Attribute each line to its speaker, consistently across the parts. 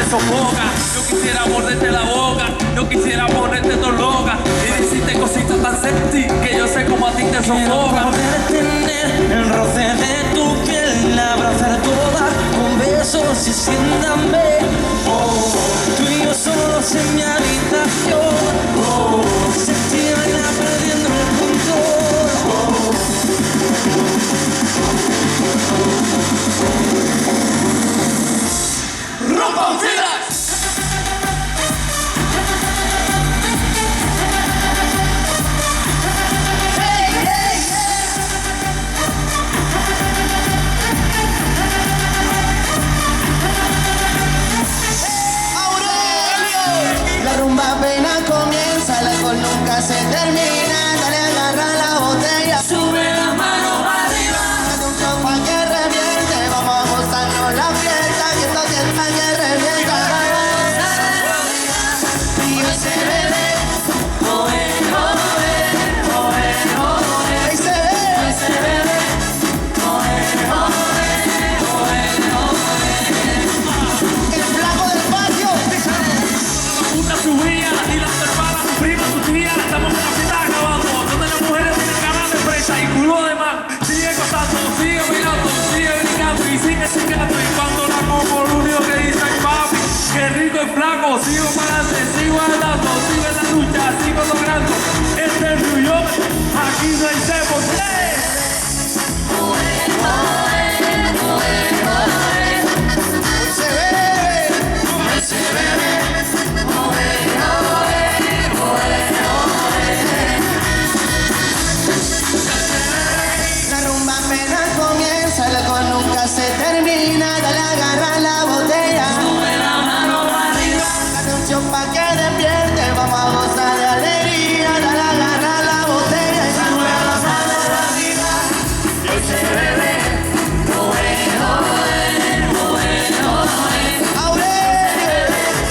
Speaker 1: sofoca. Yo quisiera morderte la boca, yo quisiera ponerte todo loca y decirte cositas tan sexy que yo sé cómo a ti te sofoca.
Speaker 2: Poder tener el roce de tu piel, abrazar toda con besos y siéntame. Tú y yo solos en mi habitación, sentí bailar perdiendo el control.
Speaker 1: ¡Rompan filas!
Speaker 3: Apenas comienza, el alcohol nunca se termina. Dale, agarra la botella,
Speaker 2: sube la mano arriba.
Speaker 3: date un shot pa' que reviente. Vamos a gozarnos la fiesta, que esto sienta que revienta. Y hoy se bebe, ahí se bebe,
Speaker 2: Hoy se bebe,
Speaker 3: el flaco del patio.
Speaker 1: Puta subía y las hermanas, tu prima, tu tía, estamos en la fiesta acabando. Donde las mujeres tienen ganas de presa y culo de más. Sigue gozando, sigue bailando, sigue brincando y sigue chingando. Y cuando la como, lo único que dice es papi, que rico y flaco. Sigo para adelante, sigo andando, sigo en la lucha, sigo logrando. Este es New York, aquí no hay tiempo.
Speaker 3: Hoy se bebe, la rumba apenas comienza, el alcohol nunca se termina. Dale, agarra la botella,
Speaker 2: sube la mano arriba.
Speaker 3: date un shot pa' que despierte. Vamos a gozar de alegría. Dale, agarra la botella y sube la mano arriba.
Speaker 2: Y hoy se bebe,
Speaker 3: Aurelio,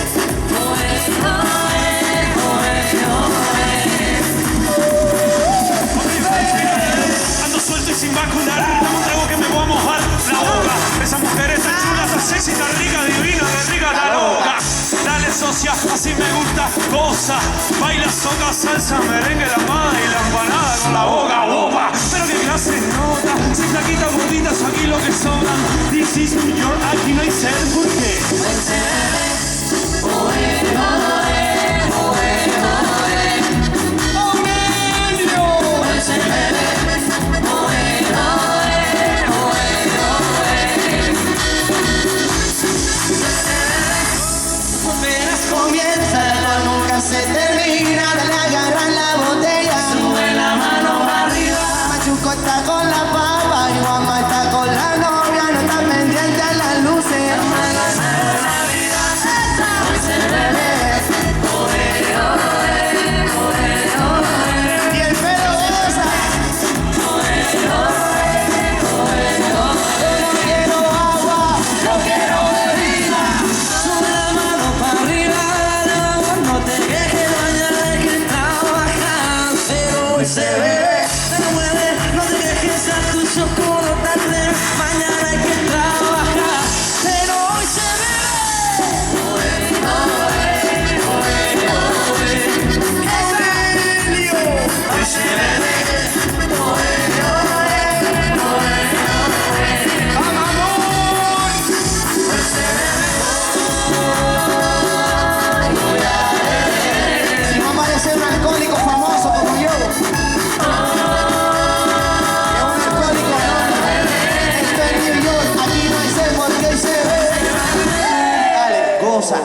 Speaker 1: Ando suelto y sin vacunar, dame un trago que me voy a mojar la boca. Esas mujeres tan chulas, tan sexy, tan rica, divina, de rica, tan loca. Dale socia, así me gusta, goza. Baila soca, salsa, merengue, la mada y la empanada con la boca, boba. Pero que clase de nota, si flaquita, gorditas, aquí lo que sobran. This is New York, aquí no hay ser, ¿por qué?
Speaker 3: apenas comienza, el alcohol nunca se termina. Dale, agarra la botella,
Speaker 2: sube la mano arriba.
Speaker 3: Machuco está con la papa y Juanma está con la novia. No está pendiente a las luces.
Speaker 2: Hoy se bebe,
Speaker 3: Y el pelo goza. Yo no quiero agua, yo quiero bebida.
Speaker 2: sube la mano para arriba. Dale amor, no te dejes, mañana hay que trabajar. Pero hoy se bebe, te mueve, no te dejes a tu chocolate. Mañana hay que trabajar. Pero hoy se
Speaker 3: Si no parece un alcohólico famoso como yo, es un alcohólico anónimo. Esto es New York, aquí no hay sed porque se bebe. Dale, goza.